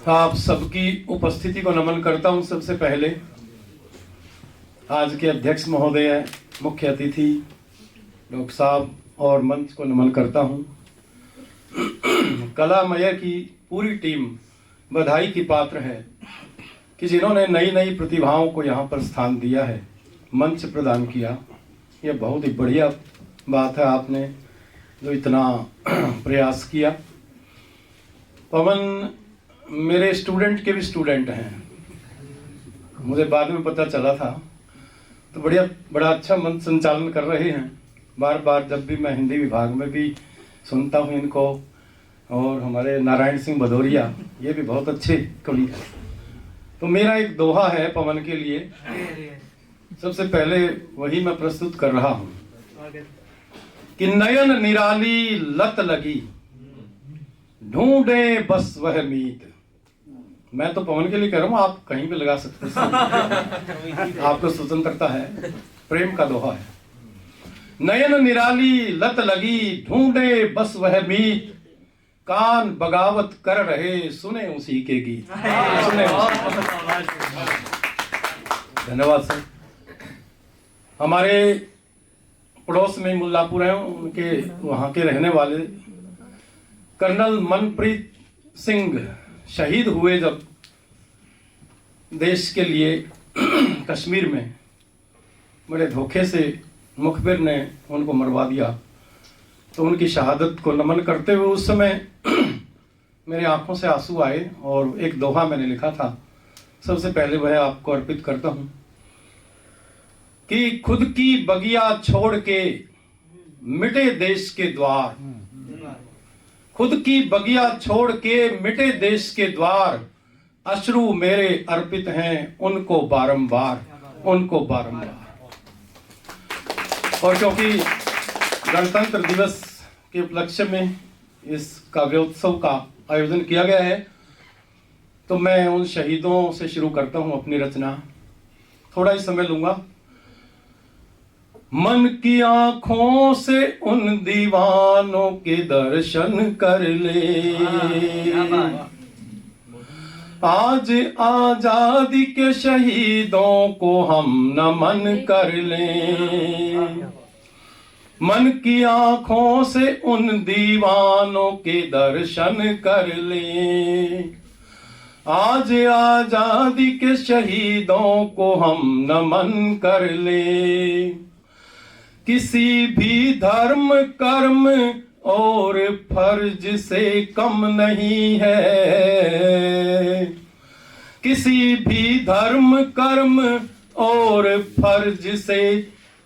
आप सबकी उपस्थिति को नमन करता हूं। सबसे पहले आज के अध्यक्ष महोदय, मुख्य अतिथि डॉक्टर साहब और मंच को नमन करता हूं। कलामय की पूरी टीम बधाई की पात्र है कि जिन्होंने नई नई प्रतिभाओं को यहाँ पर स्थान दिया है, मंच प्रदान किया। यह बहुत ही बढ़िया बात है, आपने जो इतना प्रयास किया। पवन मेरे स्टूडेंट के भी स्टूडेंट हैं, मुझे बाद में पता चला था। तो बड़ा अच्छा मंच संचालन कर रहे हैं। बार बार जब भी मैं हिंदी विभाग में भी सुनता हूँ इनको, और हमारे नारायण सिंह भदौरिया, ये भी बहुत अच्छे कवि हैं। तो मेरा एक दोहा है पवन के लिए, सबसे पहले वही मैं प्रस्तुत कर रहा हूँ कि नयन निराली लत लगी, ढूंढे बस वह मीत। मैं तो पवन के लिए कह रहा हूँ, आप कहीं भी लगा सकते हैं, आपको स्वतंत्रता है। प्रेम का दोहा है। नयन निराली लत लगी, ढूंढे बस वह मीत, कान बगावत कर रहे सुने उसी के गीत। सुने। धन्यवाद सर। हमारे पड़ोस में मुल्लापुर है, उनके वहां के रहने वाले कर्नल मनप्रीत सिंह शहीद हुए जब देश के लिए कश्मीर में, बड़े धोखे से मुखबिर ने उनको मरवा दिया। तो उनकी शहादत को नमन करते हुए उस समय मेरे आंखों से आंसू आए और एक दोहा मैंने लिखा था। सबसे पहले वह आपको अर्पित करता हूं कि खुद की बगिया छोड़ के मिटे देश के द्वार, खुद की बगिया छोड़ के मिटे देश के द्वार, अश्रु मेरे अर्पित हैं उनको बारंबार, उनको बारंबार। और क्योंकि गणतंत्र दिवस के उपलक्ष्य में इस काव्योत्सव का आयोजन किया गया है, तो मैं उन शहीदों से शुरू करता हूं अपनी रचना। थोड़ा ही समय लूंगा। मन की आंखों से उन दीवानों के दर्शन कर ले, आज आजादी के शहीदों को हम नमन कर लें। मन की आंखों से उन दीवानों के दर्शन कर लें, आज आजादी के शहीदों को हम नमन कर लें। किसी भी धर्म कर्म और फर्ज से कम नहीं है, किसी भी धर्म कर्म और फर्ज से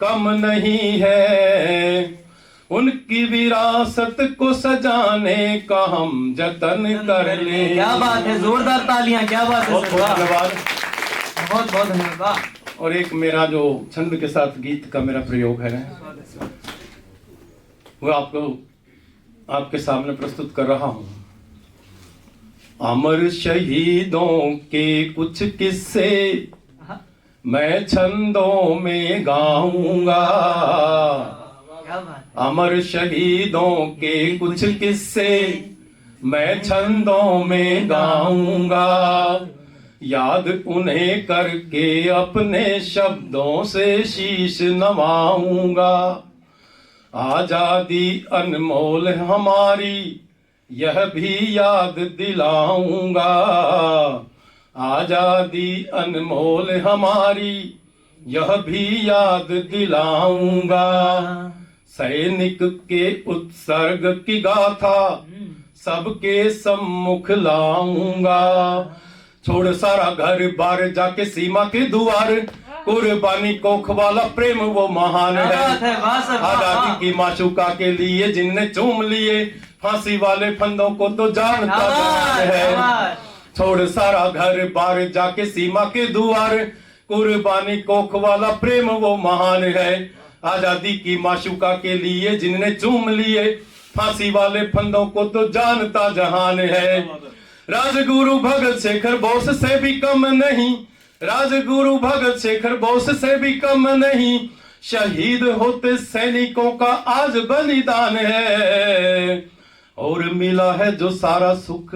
कम नहीं है। उनकी विरासत को सजाने का हम जतन कर लें। क्या बात है, जोरदार तालियां, क्या बात है। बहुत बहुत धन्यवाद, बहुत बहुत धन्यवाद। और एक मेरा जो छंद के साथ गीत का मेरा प्रयोग है, वो आपके सामने प्रस्तुत कर रहा हूं। अमर शहीदों के कुछ किस्से मैं छंदों में गाऊंगा, अमर शहीदों के कुछ किस्से मैं छंदों में गाऊंगा। याद उन्हें करके अपने शब्दों से शीश नवाऊंगा। आजादी अनमोल हमारी यह भी याद दिलाऊंगा, आजादी अनमोल हमारी यह भी याद दिलाऊंगा। सैनिक के उत्सर्ग की गाथा सबके सम्मुख लाऊंगा। छोड़ सारा घर बार जाके सीमा के द्वार, कुर्बानी कोख वाला प्रेम वो महान है। आजादी की माशूका के लिए जिनने चूम लिए, फांसी वाले फंदों को तो जानता है। छोड़ सारा घर बार जाके सीमा के द्वार, कुर्बानी कोख वाला प्रेम वो महान है। आजादी की माशूका के लिए जिनने चूम लिए, फांसी वाले फंदों को तो जानता जहान है। राजगुरु भगत शेखर बोस से भी कम नहीं, राजगुरु भगत शेखर बोस से भी कम नहीं। शहीद होते सैनिकों का आज बलिदान है। और मिला है जो सारा सुख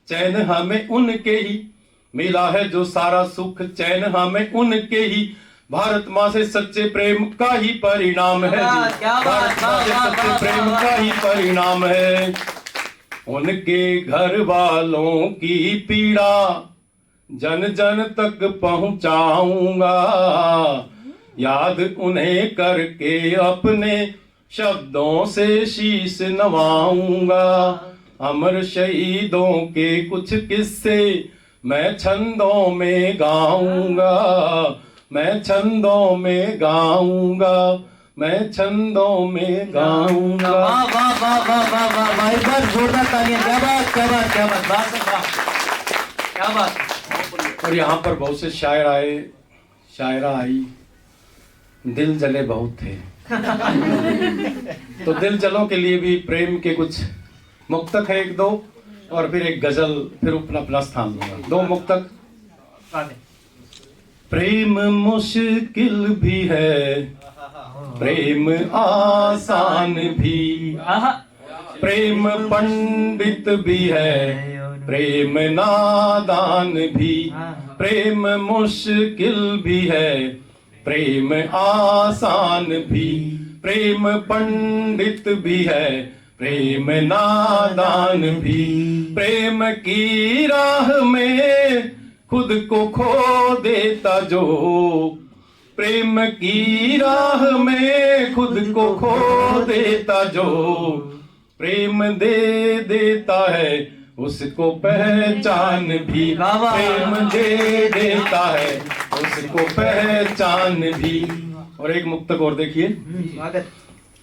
चैन हमें उनके ही मिला है जो सारा सुख चैन हमें उनके ही भारत माँ से सच्चे प्रेम का ही परिणाम है क्या बात, भारत माँ से वाह, सच्चे वाह, प्रेम वाह, का ही परिणाम है उनके घर वालों की पीड़ा जन जन तक पहुंचाऊंगा याद उन्हें करके अपने शब्दों से शीश नवाऊंगा अमर शहीदों के कुछ किस्से मैं छंदों में गाऊंगा मैं छंदों में गाऊंगा मैं छंदों में गाऊंगा वाह वाह वाह वाह वाह वाह वाह एक बार जोरदार तालियां क्या बात क्या बात क्या बात वाह सर वाह क्या बात और यहाँ पर बहुत से शायर आए शायरा आई दिल जले बहुत थे तो दिल जलों के लिए भी प्रेम के कुछ मुक्तक है एक दो और फिर एक गजल फिर अपना अपना स्थान लूंगा दो मुक्तक प्रेम मुश्किल भी है प्रेम आसान भी आहा प्रेम पंडित भी है प्रेम नादान भी प्रेम मुश्किल भी है प्रेम आसान भी प्रेम पंडित भी है प्रेम नादान भी प्रेम की राह में खुद को खो देता जो प्रेम की राह में खुद को खो देता जो प्रेम दे देता है उसको पहचान भी प्रेम दे देता है उसको पहचान भी और एक मुक्तक और देखिए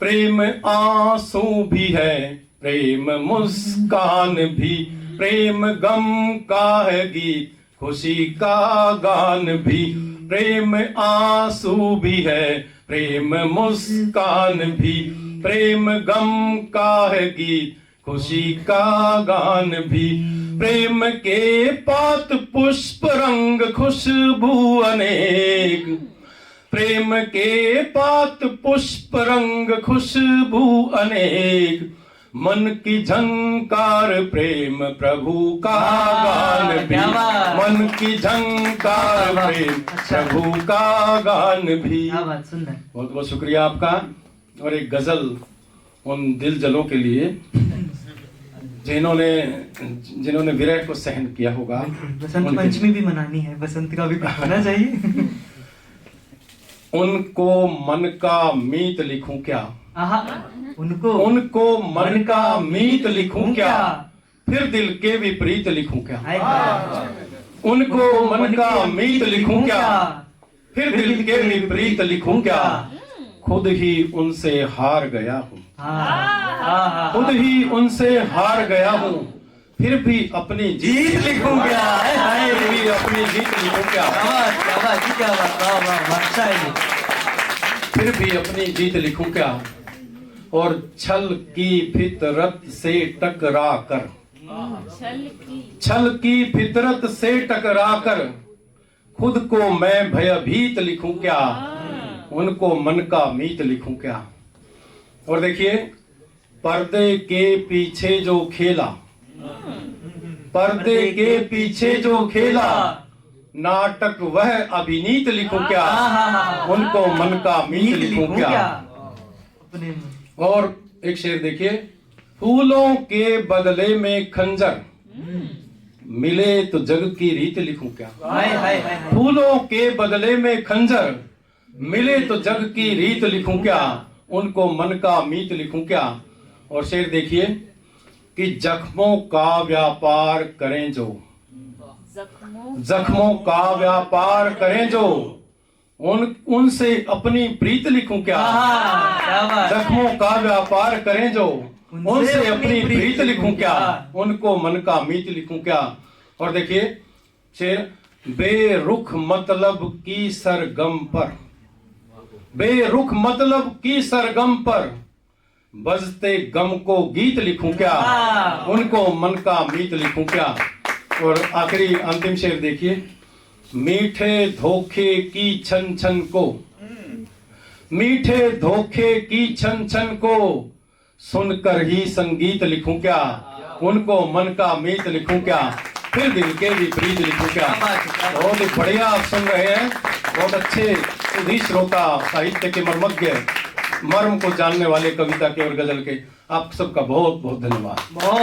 प्रेम आंसू भी है प्रेम मुस्कान भी प्रेम गम का है गीत खुशी का गान भी प्रेम आंसू भी है प्रेम मुस्कान भी प्रेम गम का है गीत खुशी का गान भी प्रेम के पात पुष्प रंग खुशबू अनेक प्रेम के पात पुष्प रंग खुशबू अनेक मन की झंकार प्रेम प्रभु का गान भी मन की झंकार प्रेम प्रभु का गान भी बहुत बहुत शुक्रिया आपका और एक गजल उन दिल जलों के लिए जिन्होंने विरह को सहन किया होगा बसंत पंचमी भी मनानी है बसंत का भी कुछ होना चाहिए उनको मन का मीत लिखूं क्या उनको मन का मीत लिखूं क्या फिर दिल के विपरीत लिखूं क्या उनको मन का मीत लिखूं क्या फिर दिल के विपरीत लिखूं क्या खुद ही उनसे हार गया हूँ खुद ही उनसे हार गया हूँ फिर भी अपनी जीत लिखूं क्या फिर भी अपनी जीत लिखूं क्या फिर भी अपनी जीत लिखूं क्या और छल की फितरत से टकरा कर छल की फितरत से टकरा कर खुद को मैं भयभीत लिखूं क्या उनको मन का मीत लिखूं क्या और देखिए पर्दे के पीछे जो खेला पर्दे के पीछे जो खेला नाटक वह अभिनीत लिखूं क्या उनको मन का मीत लिखूं क्या और एक शेर देखिए फूलों के बदले में खंजर मिले तो जग की रीत लिखूं क्या फूलों के बदले में खंजर मिले तो जग की रीत लिखूं क्या उनको मन का मीत लिखूं क्या और शेर देखिए कि जख्मों का व्यापार करें जो जख्मों का व्यापार करें जो उनसे अपनी प्रीत लिखूं क्या जख्मों का व्यापार करें जो उनसे अपनी प्रीत लिखूं क्या उनको मन का मीत लिखूं क्या और देखिए शेर बेरुख मतलब की सरगम पर बेरुख मतलब की सरगम पर बजते गम को गीत लिखूं क्या उनको मन का मीत लिखूं क्या और आखिरी अंतिम शेर देखिए मीठे धोखे की छन छन को मीठे धोखे की छन छन को सुनकर ही संगीत लिखूं क्या उनको मन का मीत लिखूं क्या, फिर दिल के विपरीत लिखूं क्या। क्या बात है, क्या बात है। बहुत ही बढ़िया आप सुन रहे हैं, बहुत अच्छे सुधी श्रोता, साहित्य के मर्मज्ञ, मर्म को जानने वाले, कविता के और गजल के। आप सबका बहुत बहुत धन्यवाद। बहुत